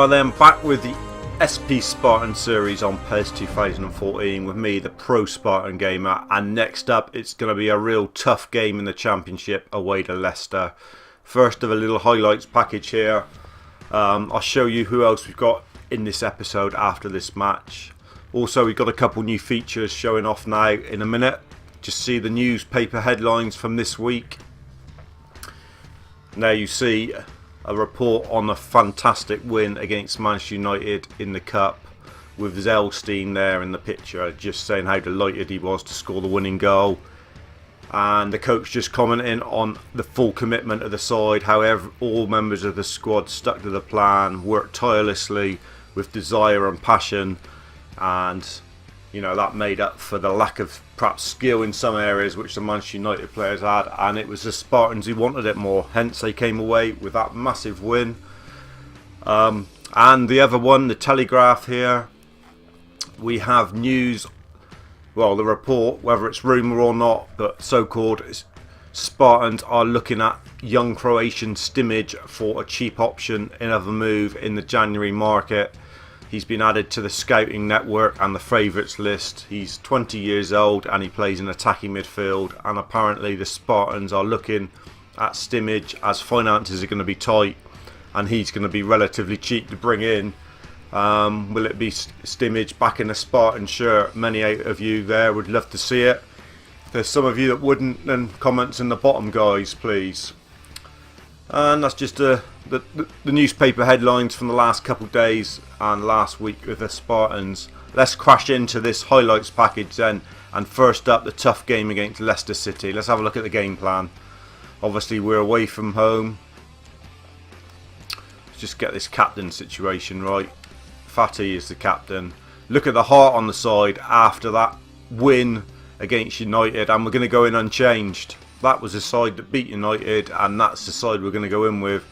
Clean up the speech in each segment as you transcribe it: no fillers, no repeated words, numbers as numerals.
are then back with the SP Spartan series on PES 2014 with me, the ProSpartanGamer, and next up it's going to be a real tough game in the Championship away to Leicester. First of a little highlights package here. I'll show you who else we've got in this episode after this match. Also, we've got a couple new features showing off now in a minute. Just see the newspaper headlines from this week. Now you see a report on a fantastic win against Manchester United in the Cup with Zellstein there in the picture, just saying how delighted he was to score the winning goal. And the coach just commenting on the full commitment of the side, however all members of the squad stuck to the plan, worked tirelessly with desire and passion, and you know that made up for the lack of perhaps skill in some areas which the Manchester United players had, and it was the Spartans who wanted it more, hence they came away with that massive win. And the other one, the Telegraph here, we have news, well, the report, whether it's rumour or not, but so-called Spartans are looking at young Croatian Stimage for a cheap option in a move in the January market. He's been added to the scouting network and the favourites list. He's 20 years old and he plays in attacking midfield, and apparently the Spartans are looking at Stimage as finances are going to be tight and he's going to be relatively cheap to bring in. Will it be Stimage back in a Spartan shirt? Many of you there would love to see it. If there's some of you that wouldn't, then comments in the bottom, guys, please. And that's just the newspaper headlines from the last couple of days and last week with the Spartans. Let's crash into this highlights package then. And first up, the tough game against Leicester City. Let's have a look at the game plan. Obviously we're away from home. Let's just get this captain situation right. Fatty is the captain. Look at the heart on the side after that win against United, and we're going to go in unchanged. That was the side that beat United, and that's the side we're going to go in with.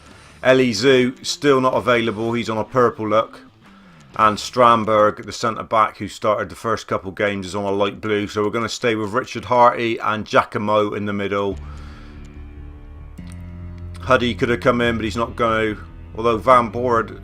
Elizu still not available, he's on a purple look. And Strandberg, the centre-back who started the first couple games, is on a light blue. So we're going to stay with Richard Harty and Giacomo in the middle. Huddy could have come in, but he's not going to. Although Van Boord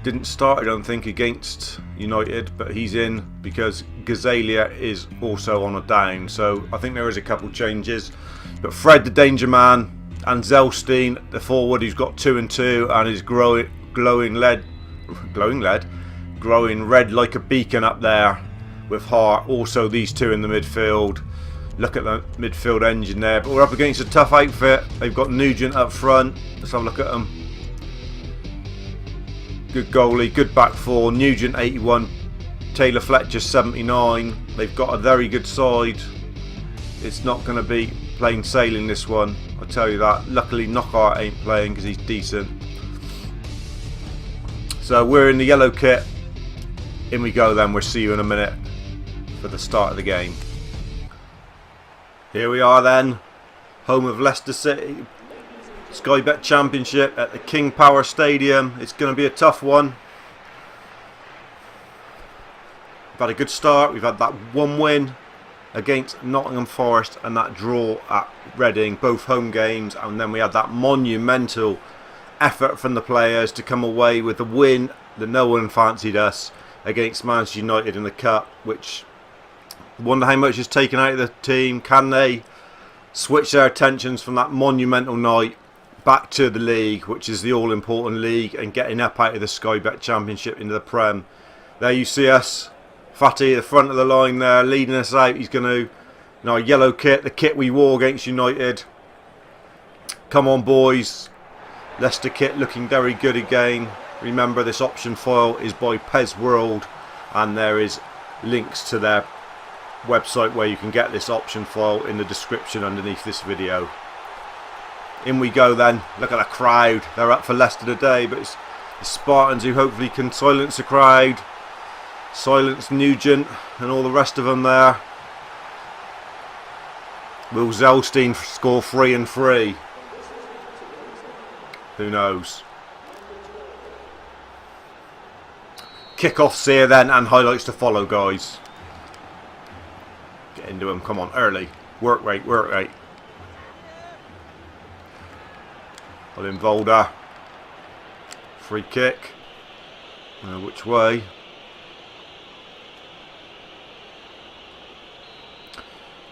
didn't start, I don't think, against United, but he's in because Gazalia is also on a down. So I think there is a couple changes. But Fred, the danger man, and Zellstein, the forward, who's got 2 and 2 and is glowing red like a beacon up there with Hart. Also these two in the midfield. Look at the midfield engine there. But we're up against a tough outfit. They've got Nugent up front. Let's have a look at them. Good goalie, good back four. Nugent 81, Taylor Fletcher 79. They've got a very good side. It's not going to be plain sailing this one, I'll tell you that. Luckily Knockout ain't playing because he's decent. So we're in the yellow kit. In we go then, we'll see you in a minute for the start of the game. Here we are then, home of Leicester City. Sky Bet Championship at the King Power Stadium. It's going to be a tough one. We've had a good start. We've had that one win against Nottingham Forest and that draw at Reading, both home games, and then we had that monumental effort from the players to come away with a win that no one fancied us against Manchester United in the Cup, which I wonder how much is taken out of the team. Can they switch their attentions from that monumental night back to the league, which is the all-important league, and getting up out of the Sky Bet Championship into the Prem? There you see us. Fatty, the front of the line there, leading us out. He's going to, in our yellow kit, the kit we wore against United. Come on, boys. Leicester kit looking very good again. Remember, this option file is by PES World, and there is links to their website where you can get this option file in the description underneath this video. In we go then. Look at the crowd. They're up for Leicester today, but it's the Spartans who hopefully can silence the crowd. Silence Nugent and all the rest of them there. Will Zellstein score 3 and 3? Who knows? Kickoffs here then, and highlights to follow, guys. Get into them. Come on, early. Work rate, work rate. Olinvolda. Free kick. Which way?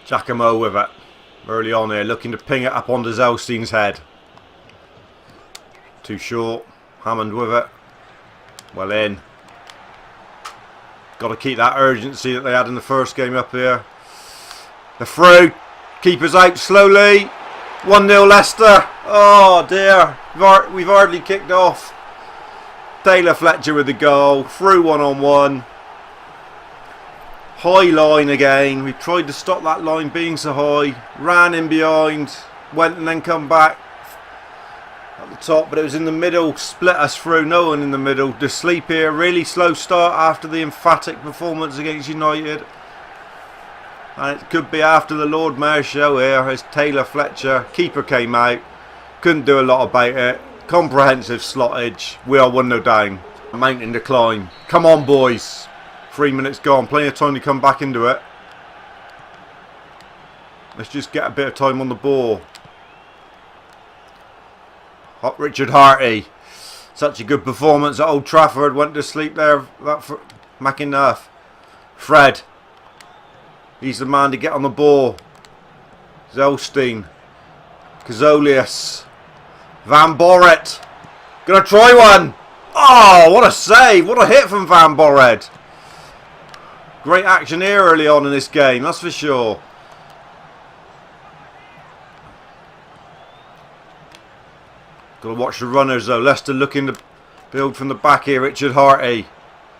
Giacomo with it. Early on here, looking to ping it up onto Zelstein's head. Too short. Hammond with it. Well in. Got to keep that urgency that they had in the first game up here. The through. Keeper's out slowly. 1-0 Leicester. Oh dear. We've hardly kicked off. Taylor Fletcher with the goal. Through 1-on-1. High line again. We tried to stop that line being so high. Ran in behind. Went and then come back. At the top, but it was in the middle. Split us through. No one in the middle. To sleep here. Really slow start after the emphatic performance against United. And it could be after the Lord Mayor show here as Taylor Fletcher. Keeper came out. Couldn't do a lot about it. Comprehensive slottage. We are 1-0 down. Mountain decline. Come on, boys. 3 minutes gone. Plenty of time to come back into it. Let's just get a bit of time on the ball. Hot Richard Harty. Such a good performance at Old Trafford. Went to sleep there. That for McInerney. Fred. He's the man to get on the ball. Zelstein. Cazolius. Van Borret. Gonna try one. Oh, what a save. What a hit from Van Borret. Great action here early on in this game, that's for sure. Got to watch the runners though. Leicester looking to build from the back here. Richard Harty.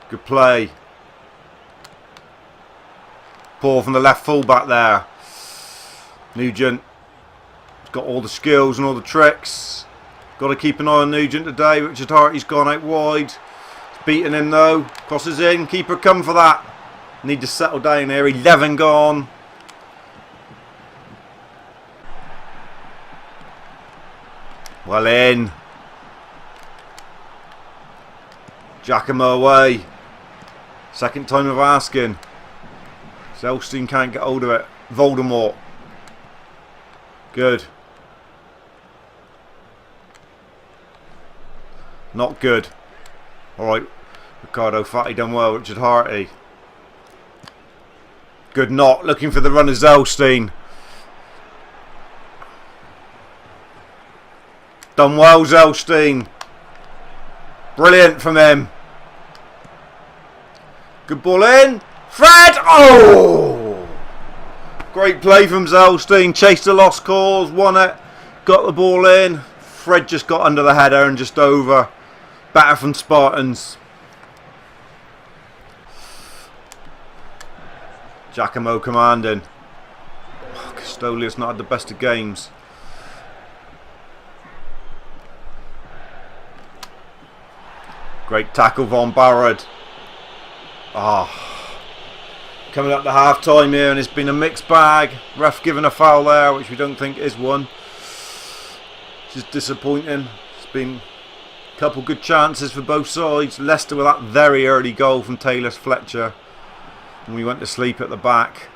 Good play. Paul from the left full-back there. Nugent. He's got all the skills and all the tricks. Got to keep an eye on Nugent today. Richard Harty's gone out wide. He's beaten him though. Crosses in. Keeper come for that. Need to settle down here. 11 gone. Well in. Giacomo away. Second time of asking. Zelstein can't get hold of it. Voldemort. Good. Not good. Alright. Ricardo Fati done well. Richard Harty. Good knock. Looking for the run of Zelstein. Done well, Zelstein. Brilliant from him. Good ball in. Fred! Oh! Great play from Zelstein. Chased the lost cause. Won it. Got the ball in. Fred just got under the header and just over. Better from Spartans. Giacomo commanding. Oh, Castolius not had the best of games. Great tackle Von Barrett. Coming up to half time here and it's been a mixed bag. Ref giving a foul there which we don't think is one. Which is disappointing. It's been a couple good chances for both sides. Leicester with that very early goal from Taylor Fletcher. And we went to sleep at the back.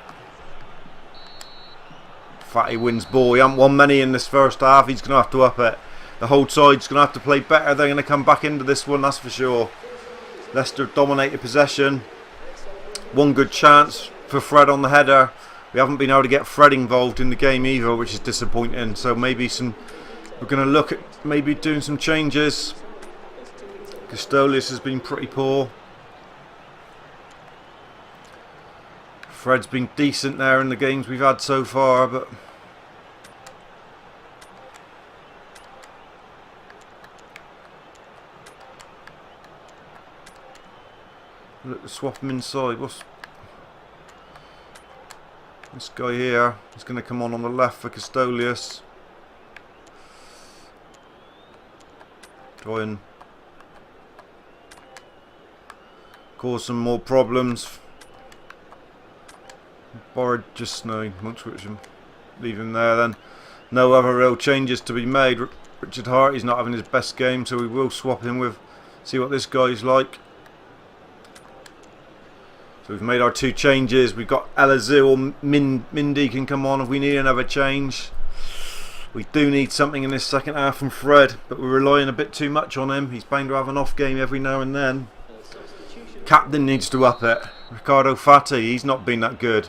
Fatty wins ball. He hasn't won many in this first half. He's going to have to up it. The whole side's going to have to play better. They're going to come back into this one, that's for sure. Leicester dominated possession. One good chance for Fred on the header. We haven't been able to get Fred involved in the game either, which is disappointing. So maybe we're going to look at maybe doing some changes. Castolius has been pretty poor. Fred's been decent there in the games we've had so far, but look, swap him inside. What's this guy here? He's going to come on the left for Castolius. Try and cause some more problems. Borrowed just no, leave him there then. No other real changes to be made. Richard Harty's not having his best game, so we will swap him with, see what this guy's like. So we've made our two changes. We've got Elazou or Mindy can come on if we need another change. We do need something in this second half from Fred, but we're relying a bit too much on him. He's bound to have an off game every now and then. Captain needs to up it. Ricardo Fati, he's not been that good.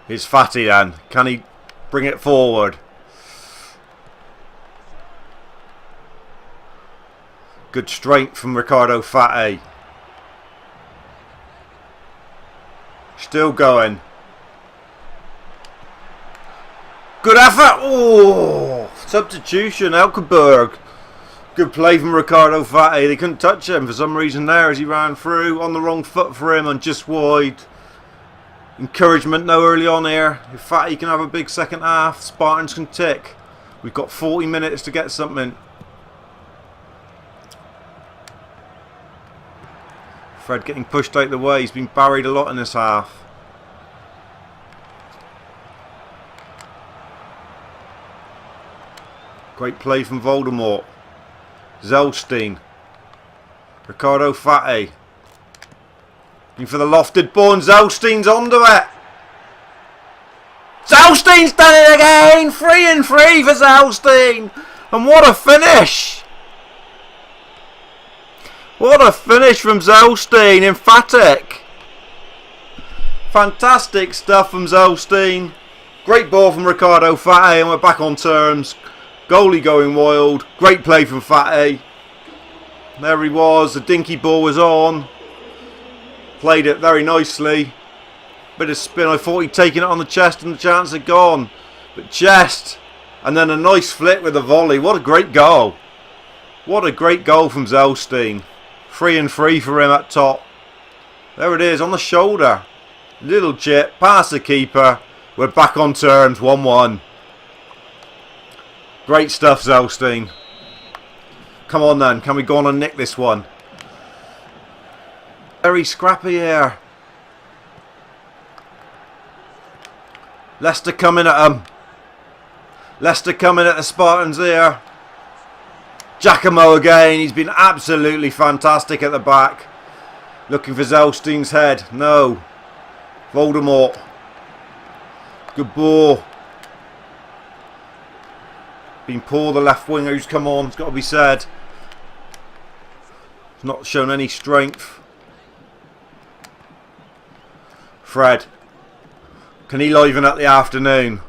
Here's Fati then. Can he bring it forward? Good strength from Ricardo Fati. Still going. Good effort. Oh, substitution. Elkenberg. Good play from Ricardo Fati. They couldn't touch him for some reason there as he ran through. On the wrong foot for him and just wide. Encouragement though early on here. If Fati can have a big second half, Spartans can tick. We've got 40 minutes to get something. Fred getting pushed out the way. He's been buried a lot in this half. Great play from Voldemort. Zelstein. Ricardo Fati. In for the lofted ball and Zelstein's onto it. Zelstein's done it again! 3 and 3 for Zelstein. And what a finish! What a finish from Zelstein. Emphatic. Fantastic stuff from Zelstein. Great ball from Ricardo Fati and we're back on terms. Goalie going wild. Great play from Fati. There he was. The dinky ball was on. Played it very nicely. Bit of spin. I thought he'd taken it on the chest and the chance had gone. But chest. And then a nice flick with a volley. What a great goal. What a great goal from Zelstein. 3 and 3 for him at top. There it is on the shoulder. Little chip. Past the keeper. We're back on terms. 1-1. Great stuff, Zelstein. Come on then. Can we go on and nick this one? Very scrappy here. Leicester coming at them. Leicester coming at the Spartans here. Giacomo again. He's been absolutely fantastic at the back. Looking for Zelstein's head. No. Voldemort. Good ball. Been poor, the left winger who's come on. It's got to be said. He's not shown any strength. Fred. Can he liven up the afternoon?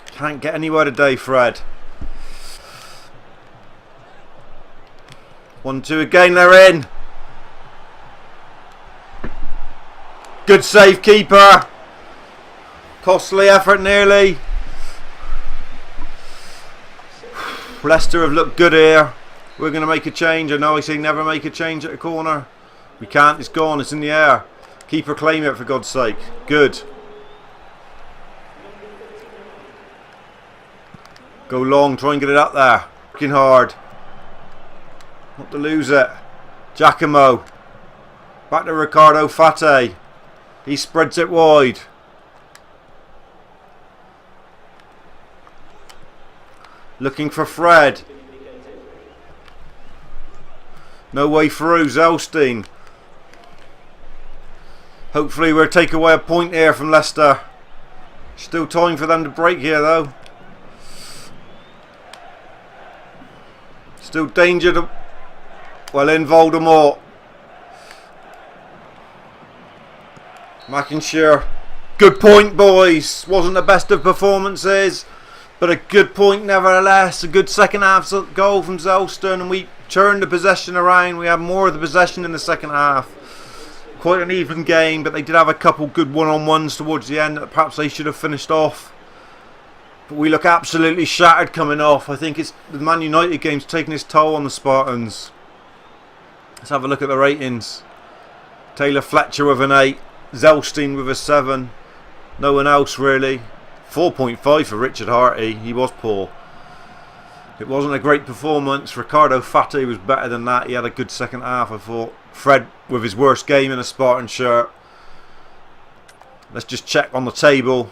Can't get anywhere today, Fred. 1-2 again, they're in. Good save, keeper. Costly effort nearly. Leicester have looked good here. We're going to make a change. I know I say never make a change at a corner. We can't. It's gone. It's in the air. Keeper claim it for God's sake. Good. Go long. Try and get it up there. Working hard. Not to lose it. Giacomo. Back to Ricardo Fati. He spreads it wide. Looking for Fred. No way through. Zelstein. Hopefully we'll take away a point here from Leicester. Still time for them to break here though. Still danger to... Well in Voldemort. Mackinshire. Good point, boys. Wasn't the best of performances, but a good point nevertheless. A good second half goal from Zelstein, and we turned the possession around. We had more of the possession in the second half. Quite an even game, but they did have a couple good one-on-ones towards the end that perhaps they should have finished off. But we look absolutely shattered coming off. I think it's the Man United game's taking its toll on the Spartans. Let's have a look at the ratings. Taylor Fletcher with an 8. Zelstein with a 7. No one else really. 4.5 for Richard Harty. He was poor. It wasn't a great performance. Ricardo Fati was better than that. He had a good second half, I thought. Fred with his worst game in a Spartan shirt. Let's just check on the table.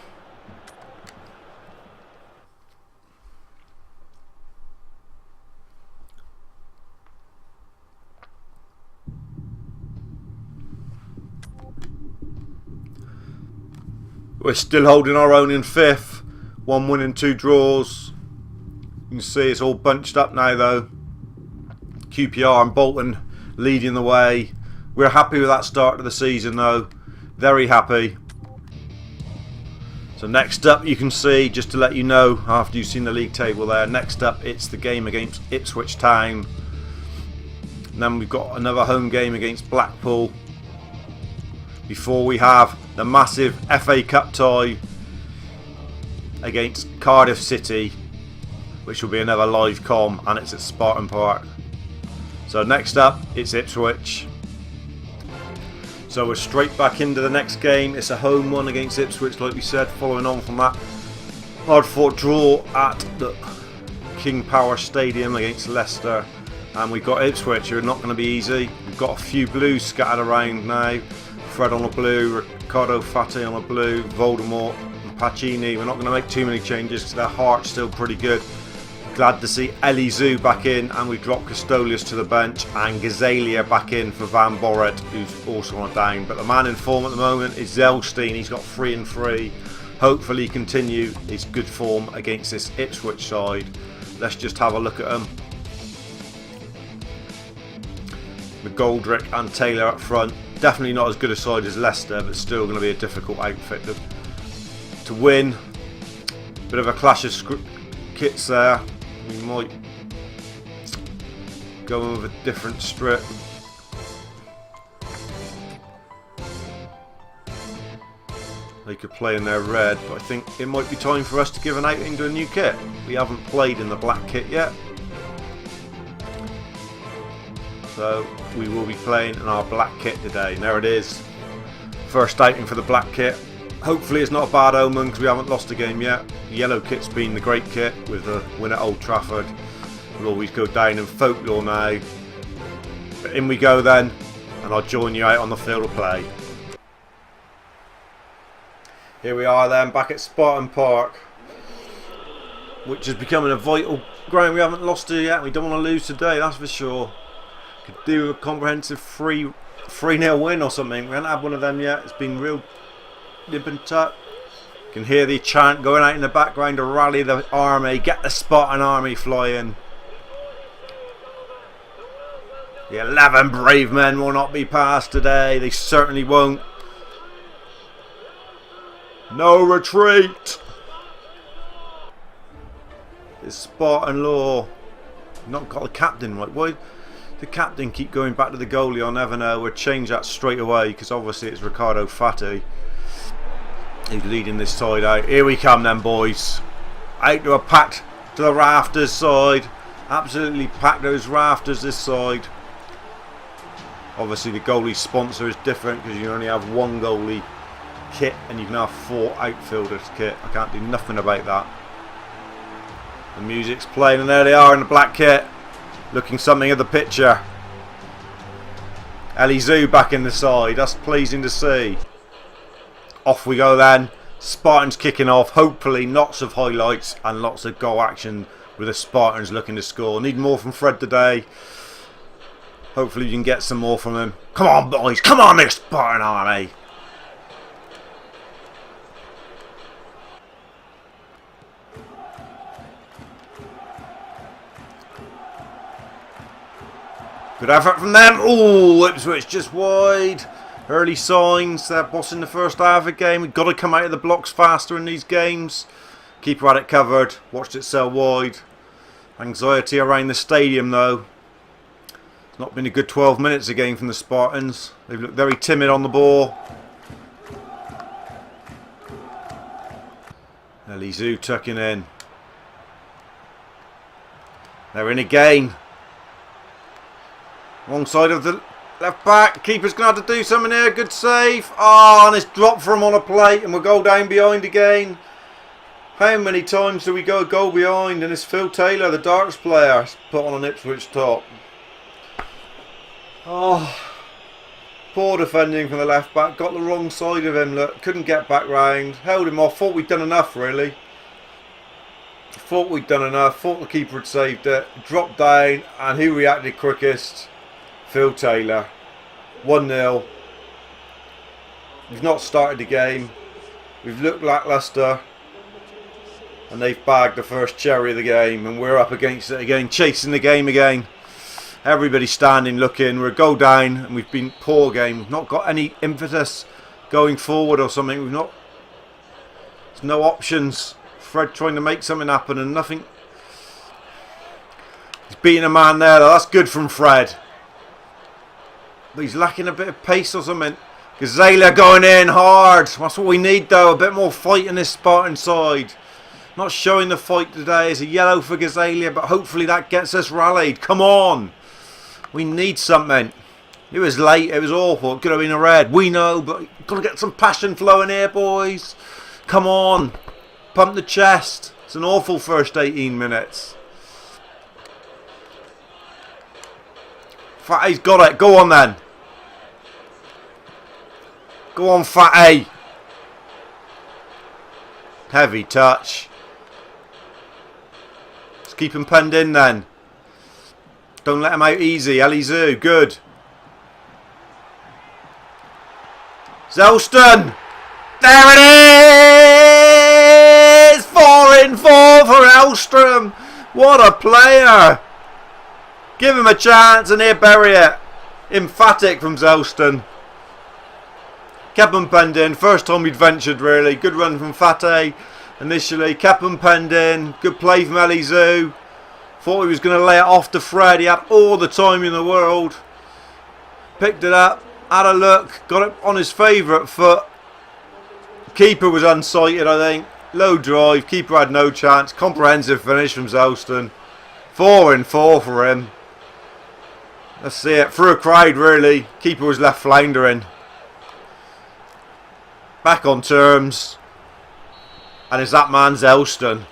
We're still holding our own in 5th. 1 win and 2 draws. You can see it's all bunched up now though. QPR and Bolton leading the way. We're happy with that start to the season though. Very happy. So next up, you can see, just to let you know, after you've seen the league table there, next up it's the game against Ipswich Town. And then we've got another home game against Blackpool. Before we have the massive FA Cup tie against Cardiff City, which will be another live com, and it's at Spartan Park. So next up, it's Ipswich. So we're straight back into the next game. It's a home one against Ipswich, like we said, following on from that hard-fought draw at the King Power Stadium against Leicester. And we've got Ipswich, who are not going to be easy. We've got a few blues scattered around now. Fred on a blue, Riccardo Fati on a blue, Voldemort and Pacini. We're not going to make too many changes because their heart's still pretty good. Glad to see Elizu back in, and we dropped Custolius to the bench and Gazalia back in for Van Borret, who's also on a down. But the man in form at the moment is Zelstein. He's got 3 and 3. Hopefully continue his good form against this Ipswich side. Let's just have a look at them. McGoldrick and Taylor up front. Definitely not as good a side as Leicester, but still going to be a difficult outfit to win. Bit of a clash of kits there. We might go in with a different strip. They could play in their red, but I think it might be time for us to give an outing to a new kit. We haven't played in the black kit yet, so we will be playing in our black kit today. And there it is, first outing for the black kit. Hopefully it's not a bad omen because we haven't lost a game yet. The yellow kit's been the great kit with the win at Old Trafford. We'll always go down in folklore now. But in we go then, and I'll join you out on the field of play. Here we are then, back at Spartan Park, which is becoming a vital ground. We haven't lost it yet. We don't want to lose today, that's for sure. Could do a comprehensive 3-0 win or something. We haven't had one of them yet. It's been real nip and tuck. You can hear the chant going out in the background to rally the army, get the Spartan army flying. The 11 brave men will not be passed today. They certainly won't. No retreat. It's Spartan law. Not got the captain right. Why the captain keep going back to the goalie? I'll never know. We'll change that straight away because obviously it's Riccardo Fati who's leading this side out. Here we come then, boys. Out to a packed to the rafters side. Absolutely packed those rafters this side. Obviously the goalie sponsor is different because you only have one goalie kit and you can have 4 outfielders kit. I can't do nothing about that. The music's playing and there they are in the black kit, looking something of the picture. Elizu back in the side, that's pleasing to see. Off we go then. Spartans kicking off. Hopefully lots of highlights and lots of goal action with the Spartans looking to score. Need more from Fred today. Hopefully you can get some more from him. Come on boys, come on this Spartan army. Good effort from them. Oh, Ipswich just wide. Early signs. They're bossing the first half of the game. We've got to come out of the blocks faster in these games. Keeper had it covered. Watched it sail wide. Anxiety around the stadium though. It's not been a good 12 minutes again from the Spartans. They've looked very timid on the ball. Elizu tucking in. They're in again. Wrong side of the left back. Keeper's going to have to do something here. Good save. Oh, and it's dropped from on a plate and we'll go down behind again. How many times do we go a goal behind? And it's Phil Taylor, the darts player, put on an Ipswich top. Oh, poor defending from the left back. Got the wrong side of him. Look, couldn't get back round. Held him off. Thought we'd done enough, really. Thought we'd done enough. Thought the keeper had saved it. Dropped down, and who reacted quickest? Phil Taylor. 1-0. We've not started the game. We've looked lacklustre. And they've bagged the first cherry of the game, and we're up against it again, chasing the game again. Everybody standing, looking. We're a goal down, and we've been poor game. We've not got any impetus going forward or something. We've not. There's no options. Fred trying to make something happen, and nothing. He's beating a man there, though. That's good from Fred. But he's lacking a bit of pace or something. Gazela going in hard. That's what we need, though. A bit more fight in this Spartan side. Not showing the fight today. It's a yellow for Gazela, but hopefully that gets us rallied. Come on. We need something. It was late. It was awful. It could have been a red. We know, but got to get some passion flowing here, boys. Come on. Pump the chest. It's an awful first 18 minutes. Fatty's got it. Go on, then. Go on, Fatty. Heavy touch. Let's keep him penned in, then. Don't let him out easy. Elizu, good. Zelston. There it is! 4-4 for Elstrom. What a player. Give him a chance and he'll bury it. Emphatic from Zelston. Kept him penned in. First time we'd ventured, really. Good run from Fateh initially. Kept him penned in. Good play from Elizu. Thought he was going to lay it off to Fred. He had all the time in the world. Picked it up. Had a look. Got it on his favourite foot. Keeper was unsighted, I think. Low drive. Keeper had no chance. Comprehensive finish from Zelston. 4-4 for him. Let's see it. Through a crowd, really. Keeper was left floundering. Back on terms. And it's that man Zelston.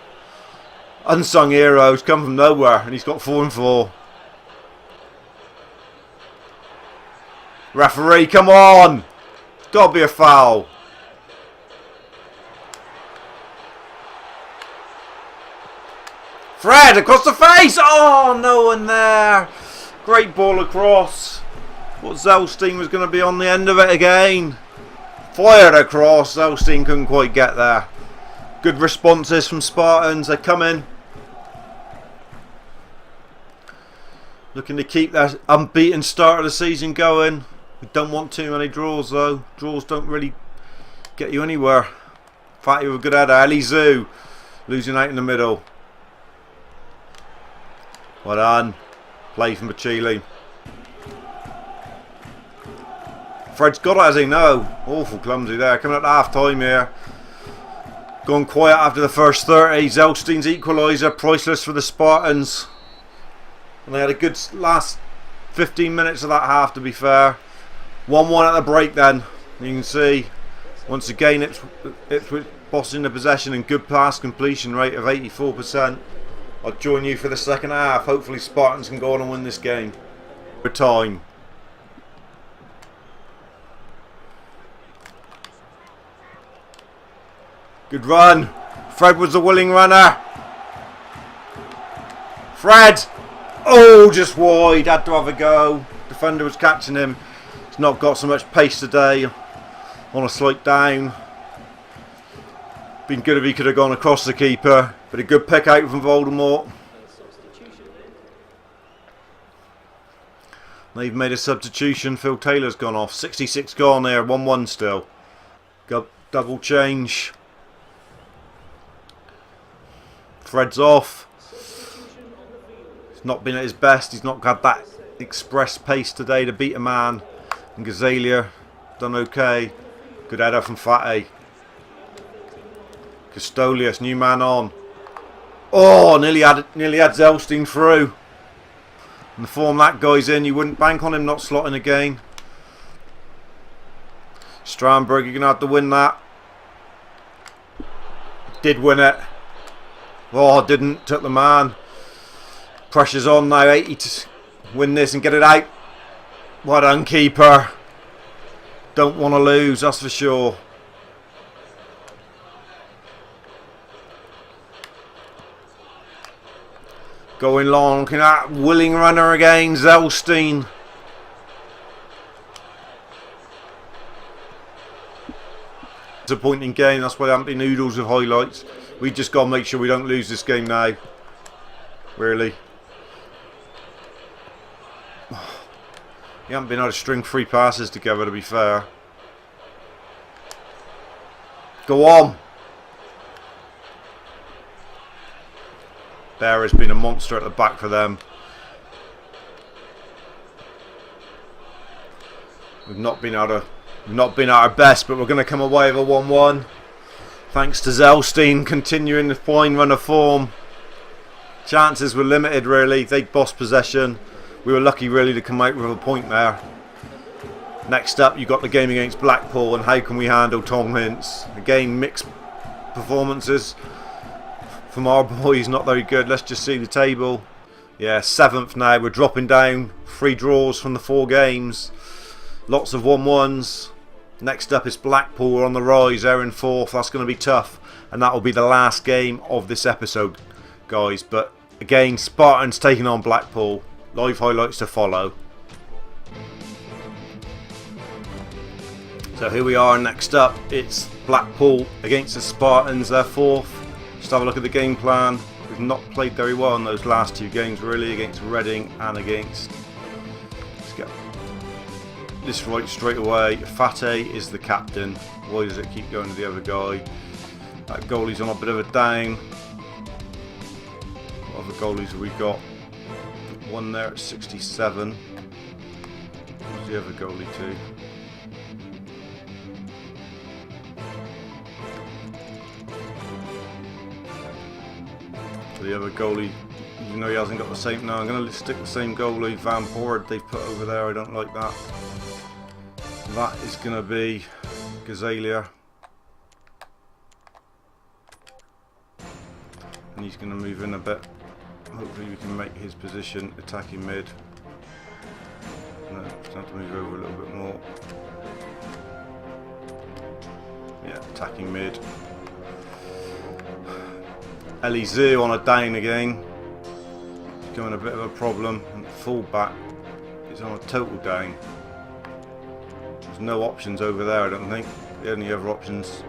Unsung heroes come from nowhere, and he's got 4-4. Referee, come on! It's got to be a foul. Fred across the face! Oh, no one there. Great ball across. Thought Zelstein was going to be on the end of it again. Fired across. Zelstein couldn't quite get there. Good responses from Spartans. They come in. Looking to keep their unbeaten start of the season going. We don't want too many draws, though. Draws don't really get you anywhere. Fatty with a good header. Elizu losing out in the middle. Well done. Play from Bachili. Fred's got it, as he know. Awful clumsy there. Coming up to half time here. Gone quiet after the first 30. Zelstein's equaliser. Priceless for the Spartans. And they had a good last 15 minutes of that half, to be fair. 1-1 at the break then. You can see, once again, it's bossing the possession and good pass completion rate of 84%. I'll join you for the second half. Hopefully Spartans can go on and win this game. For time. Good run. Fred was the willing runner. Fred! Oh, just wide. Had to have a go. Defender was catching him. He's not got so much pace today. On a slight down. Been good if he could have gone across the keeper. But a good pick out from Voldemort. They've made a substitution. Phil Taylor's gone off. 66 gone there. 1-1 still. Got double change. Fred's off. He's not been at his best. He's not had that express pace today to beat a man. And Gazela done okay. Good header from Fateh. Custolius, new man on. Oh, nearly had Zelstein through. And the form that guy's in, you wouldn't bank on him not slotting again. Strandberg, you're going to have to win that. Did win it. Oh, didn't. Took the man. Pressure's on now. 80 to win this and get it out. Well done, keeper. Don't want to lose, that's for sure. Going long, looking at willing runner again, Zelstein. Disappointing game, that's why there haven't been noodles of highlights. We just got to make sure we don't lose this game now. Really. You haven't been able to string 3 passes together, to be fair. Go on. Bear has been a monster at the back for them. We've not been at our best, but we're going to come away with a 1-1. Thanks to Zelstein continuing the fine run of form. Chances were limited, really. They bossed possession. We were lucky, really, to come out with a point there. Next up, you've got the game against Blackpool, and how can we handle Tom Hintz? Again, mixed performances from our boys, not very good. Let's just see the table. Yeah, 7th now. We're dropping down. 3 draws from the 4 games. Lots of 1-1s. Next up is Blackpool. We're on the rise. They're in 4th. That's going to be tough. And that will be the last game of this episode, guys. But again, Spartans taking on Blackpool. Live highlights to follow. So here we are. Next up, it's Blackpool against the Spartans. They're 4th. Just have a look at the game plan. We've not played very well in those last 2 games, really, against Reading and against... Let's get this right straight away. Fate is the captain. Why does it keep going to the other guy? That goalie's on a bit of a down. What other goalies have we got? One there at 67. Who's the other goalie to? The other goalie, even though he hasn't got the same. No, I'm going to stick the same goalie, Van Boord, they've put over there. I don't like that. That is going to be Gazalia. And he's going to move in a bit. Hopefully we can make his position attacking mid. No, just have to move over a little bit more. Yeah, attacking mid. Elizu on a down again. Becoming a bit of a problem. And fullback is on a total down. There's no options over there, I don't think. The only other options,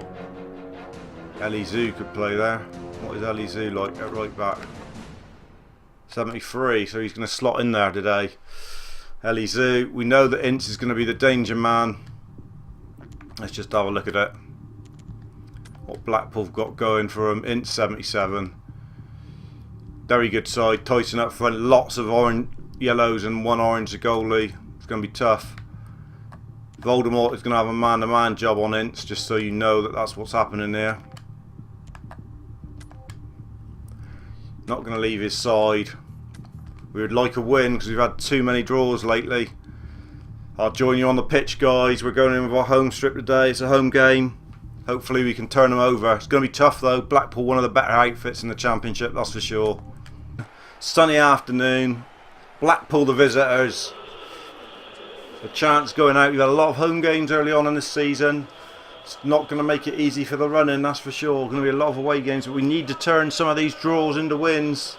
Elizu could play there. What is Elizu like at right back? 73, so he's going to slot in there today. Elizu, we know that Ince is going to be the danger man. Let's just have a look at it. What Blackpool have got going for him. Ince 77. Very good side. Tyson up front. Lots of orange, yellows and 1 orange goalie. It's going to be tough. Voldemort is going to have a man-to-man job on Ince, just so you know that that's what's happening there. Not going to leave his side. We would like a win because we've had too many draws lately. I'll join you on the pitch, guys. We're going in with our home strip today. It's a home game. Hopefully we can turn them over. It's going to be tough though. Blackpool, one of the better outfits in the Championship, that's for sure. Sunny afternoon. Blackpool the visitors. A chance going out. We've had a lot of home games early on in this season. It's not going to make it easy for the running, that's for sure. Going to be a lot of away games, but we need to turn some of these draws into wins.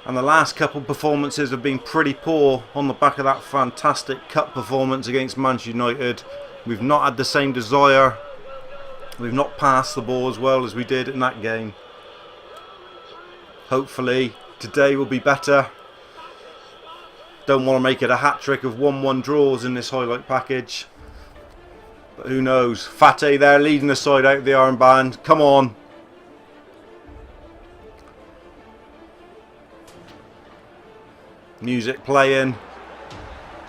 And the last couple performances have been pretty poor on the back of that fantastic cup performance against Manchester United. We've not had the same desire. We've not passed the ball as well as we did in that game. Hopefully today will be better. Don't want to make it a hat-trick of 1-1 draws in this highlight package. But who knows. Fate there leading the side out of the armband. Come on. Music playing.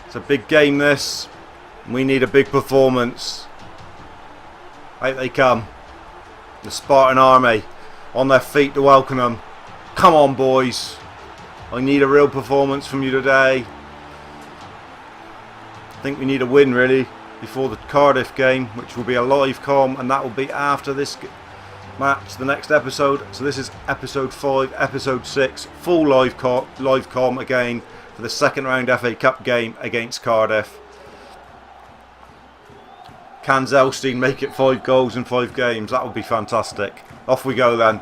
It's a big game this. We need a big performance. Out they come. The Spartan army on their feet to welcome them. Come on, boys. I need a real performance from you today. I think we need a win, really, before the Cardiff game, which will be a live com, and that will be after this match, the next episode. So this is episode 5, episode 6, full live com again for the second round FA Cup game against Cardiff. Can Zelstein make it 5 goals in 5 games? That would be fantastic. Off we go then.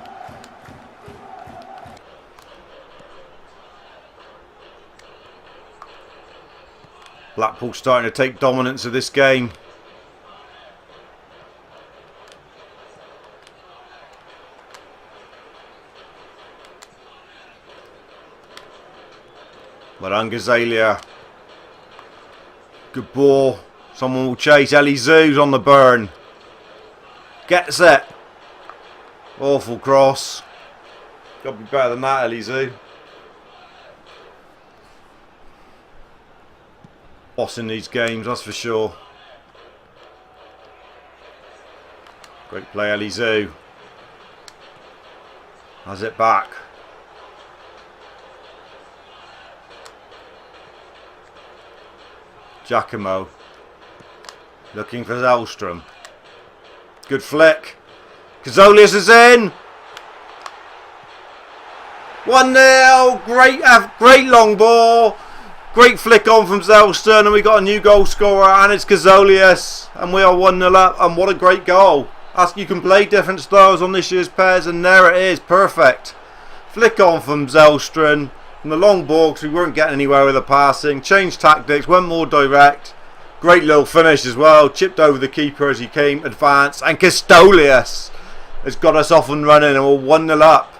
Blackpool starting to take dominance of this game. But Angazalia. Good ball. Someone will chase. Elizou's on the burn. Gets it. Awful cross. Got to be better than that, Elizou. Boss in these games, that's for sure. Great play, Elizou. Has it back. Giacomo. Looking for Zellstrom. Good flick. Kazolius is in. 1-0. Great long ball. Great flick on from Zellston, and we got a new goal scorer, and it's Kazolius, and we are 1-0 up, and what a great goal. You can play different styles on this year's PES, and there it is, perfect. Flick on from Zellston, from the long ball, because we weren't getting anywhere with the passing. Changed tactics, went more direct. Great little finish as well, chipped over the keeper as he came, advanced, and Kazolius has got us off and running, and we're 1-0 up.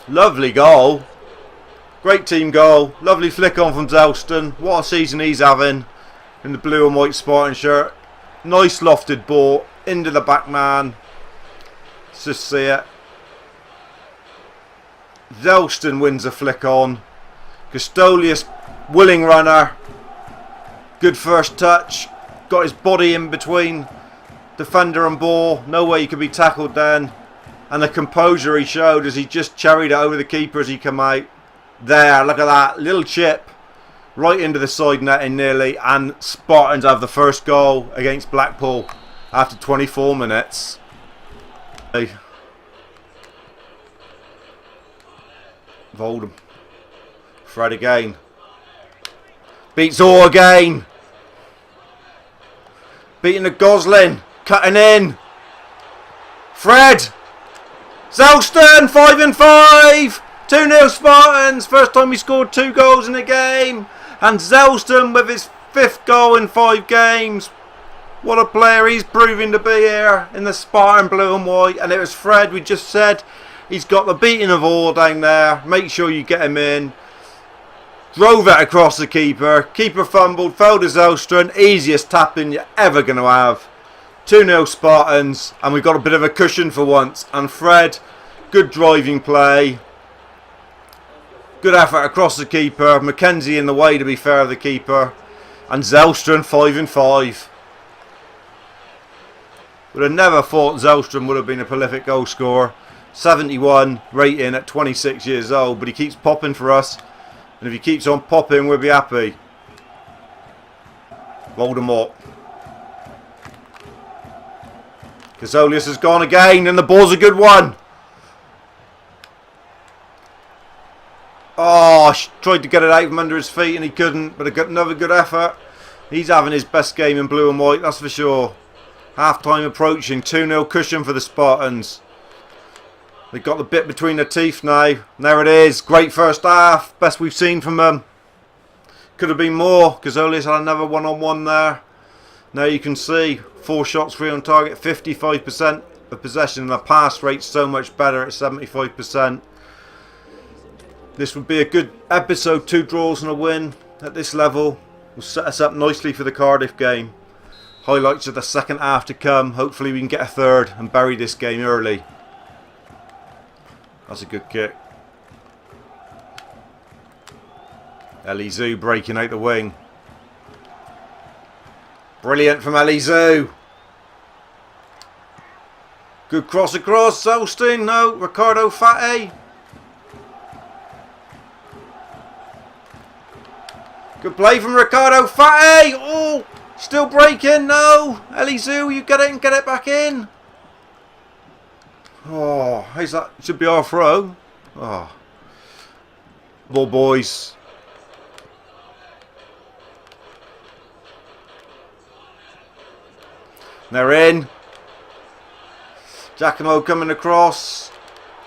Lovely goal. Great team goal. Lovely flick on from Zellston. What a season he's having in the blue and white Spartan shirt. Nice lofted ball into the back man. Let's just see it. Zellston wins a flick on. Kazolius, willing runner. Good first touch. Got his body in between defender and ball. No way he could be tackled then. And the composure he showed as he just cherried it over the keeper as he came out. There, look at that, little chip right into the side netting nearly, and Spartans have the first goal against Blackpool after 24 minutes. Voldem. Fred again. Beats Orr again. Beating the Goslin. Cutting in. Fred. Zellston, 5-5. 2-0 Spartans, first time he scored 2 goals in a game. And Zellston with his 5th goal in 5 games. What a player he's proving to be here in the Spartan blue and white. And it was Fred, we just said, he's got the beating of all down there. Make sure you get him in. Drove it across the keeper. Keeper fumbled, fell to Zellston. Easiest tapping you're ever going to have. 2-0 Spartans, and we've got a bit of a cushion for once. And Fred, good driving play. Good effort across the keeper. Mackenzie in the way, to be fair, of the keeper. And Zellston 5-5. Would have never thought Zellston would have been a prolific goal scorer. 71 rating at 26 years old. But he keeps popping for us. And if he keeps on popping, we'll be happy. Voldemort. Kazolius has gone again. And the ball's a good one. Oh, tried to get it out from under his feet and he couldn't, but another good effort. He's having his best game in blue and white, that's for sure. Half time approaching, 2-0 cushion for the Spartans. They've got the bit between their teeth now. And there it is, great first half, best we've seen from them. Could have been more, Kazolius had another one-on-one there. Now you can see, 4 shots, 3 on target, 55% of possession, and the pass rate's so much better at 75%. This would be a good episode, 2 draws and a win at this level. Will set us up nicely for the Cardiff game. Highlights of the second half to come. Hopefully we can get a third and bury this game early. That's a good kick. Elizou breaking out the wing. Brilliant from Elizou. Good cross across. Zellston, no. Ricardo Fati. Good play from Ricardo Fati. Oh, still breaking. No. Elizou, you get it and get it back in. Oh, how's that? Should be our throw. Oh. Ball, boys. They're in. Giacomo coming across.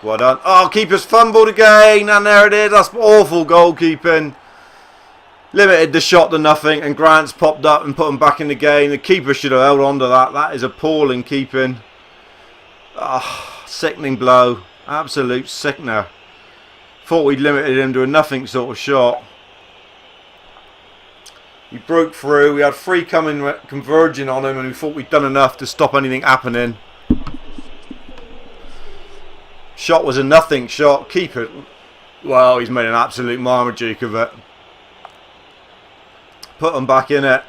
Well done. Oh, keeper's fumbled again. And there it is. That's awful goalkeeping. Limited the shot to nothing, and Grant's popped up and put him back in the game. The keeper should have held on to that. That is appalling keeping. Oh, sickening blow. Absolute sickener. Thought we'd limited him to a nothing sort of shot. We broke through. We had 3 coming converging on him, and we thought we'd done enough to stop anything happening. Shot was a nothing shot. Keeper, well, he's made an absolute Marmaduke of it. Put them back in it.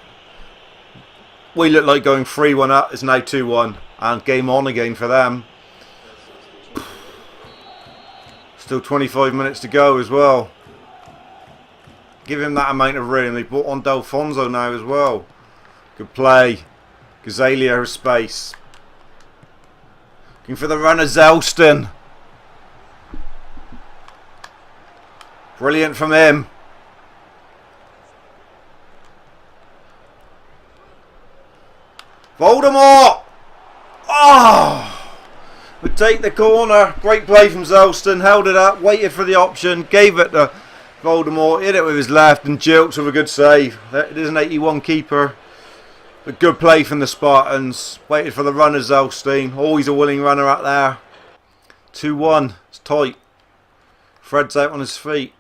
We look like going 3-1 up. It's now 2-1, and game on again for them. Still 25 minutes to go as well. Give him that amount of room. They brought on Delfonso now as well. Good play. Gazalia has space. Looking for the runner, Zelston. Brilliant from him. Voldemort! Oh! Would take the corner. Great play from Zelston. Held it up. Waited for the option. Gave it to Voldemort. Hit it with his left. And Jilks with a good save. It is an 81 keeper. But good play from the Spartans. Waited for the runner, Zelston. Always a willing runner out there. 2-1. It's tight. Fred's out on his feet.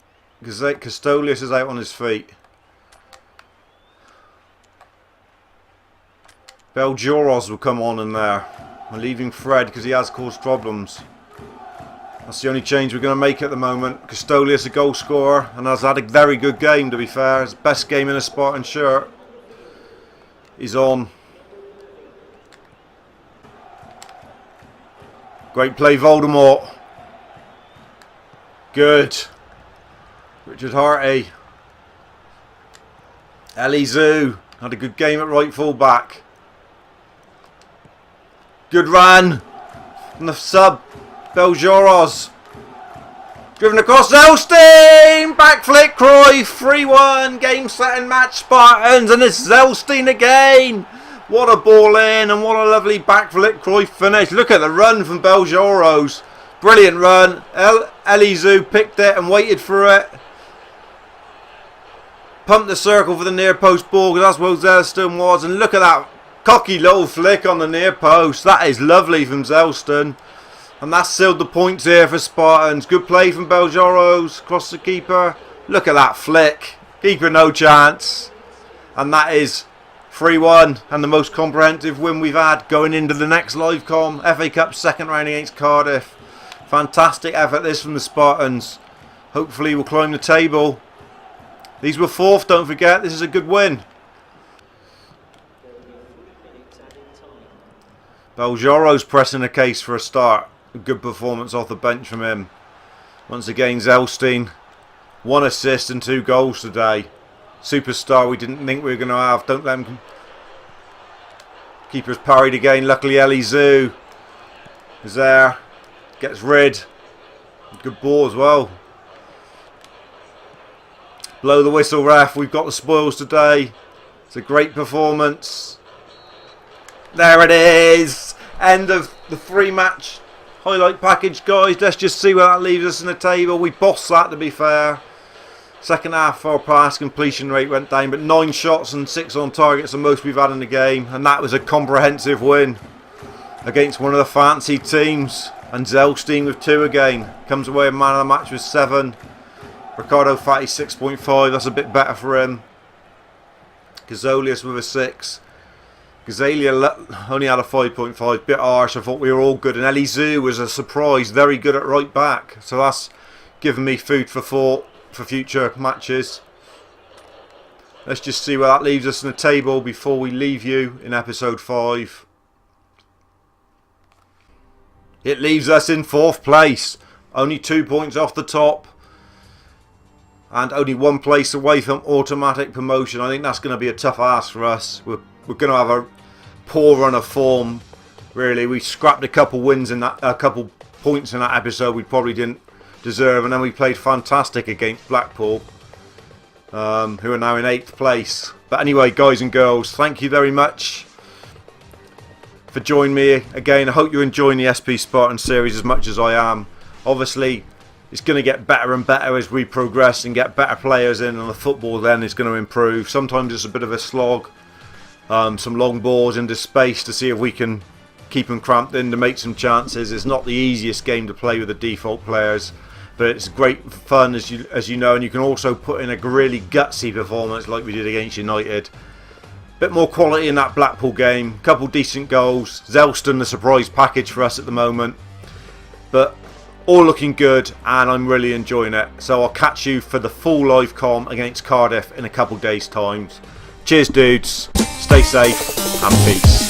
Castolius is out on his feet. Beljoros will come on in there. We're leaving Fred because he has caused problems. That's the only change we're going to make at the moment. Castolius a goal scorer and has had a very good game, to be fair. His best game in a Spartan shirt. He's on. Great play, Voldemort. Good. Richard Harty. Elizu had a good game at right full back. Good run from the sub, Beljoros. Driven across Zelston. Back flick, Cruyff. 3-1. Game, set and match, Spartans. And it's Zelston again. What a ball in, and what a lovely back flick, Cruyff finish. Look at the run from Beljoros. Brilliant run. Elizu picked it and waited for it. Pumped the circle for the near post ball, because that's where Zelston was. And look at that cocky little flick on the near post. That is lovely from Zelston. And that's sealed the points here for Spartans. Good play from Beljoros. Across the keeper. Look at that flick. Keeper no chance. And that is 3-1. And the most comprehensive win we've had going into the next live com. FA Cup second round against Cardiff. Fantastic effort this from the Spartans. Hopefully we'll climb the table. These were 4th, don't forget. This is a good win. Beljoros pressing a case for a start. A good performance off the bench from him. Once again, Zelston. 1 assist and 2 goals today. Superstar we didn't think we were going to have. Don't let him. Keeper's parried again. Luckily, Elizu is there. Gets rid. Good ball as well. Blow the whistle, ref. We've got the spoils today. It's a great performance. There it is. End of the 3-match highlight package, guys. Let's just see where that leaves us in the table. We bossed that, to be fair. Second half, our pass completion rate went down, but 9 shots and 6 on target is the most we've had in the game. And that was a comprehensive win against one of the fancy teams. And Zelston with 2 again. Comes away with man of the match with 7. Ricardo Fatti 6.5. That's a bit better for him. Gazolius with a 6. Gazalia only had a 5.5. Bit harsh. I thought we were all good. And Elizu was a surprise. Very good at right back. So that's given me food for thought for future matches. Let's just see where that leaves us in the table before we leave you in episode 5. It leaves us in 4th place. Only 2 points off the top. And only 1 place away from automatic promotion. I think that's going to be a tough ask for us. We're going to have a poor run of form, really. We scrapped a couple wins in that, a couple points in that episode we probably didn't deserve. And then we played fantastic against Blackpool, who are now in 8th place. But anyway, guys and girls, thank you very much for joining me again. I hope you're enjoying the SP Spartan series as much as I am. Obviously, it's going to get better and better as we progress and get better players in, and the football then is going to improve. Sometimes it's a bit of a slog. Some long balls into space to see if we can keep them cramped in to make some chances. It's not the easiest game to play with the default players. but it's great fun as you know, and you can also put in a really gutsy performance like we did against United. Bit more quality in that Blackpool game, couple decent goals. Zelston the surprise package for us at the moment, but all looking good, and I'm really enjoying it. So I'll catch you for the full live comm against Cardiff in a couple days' time. Cheers dudes, stay safe and peace.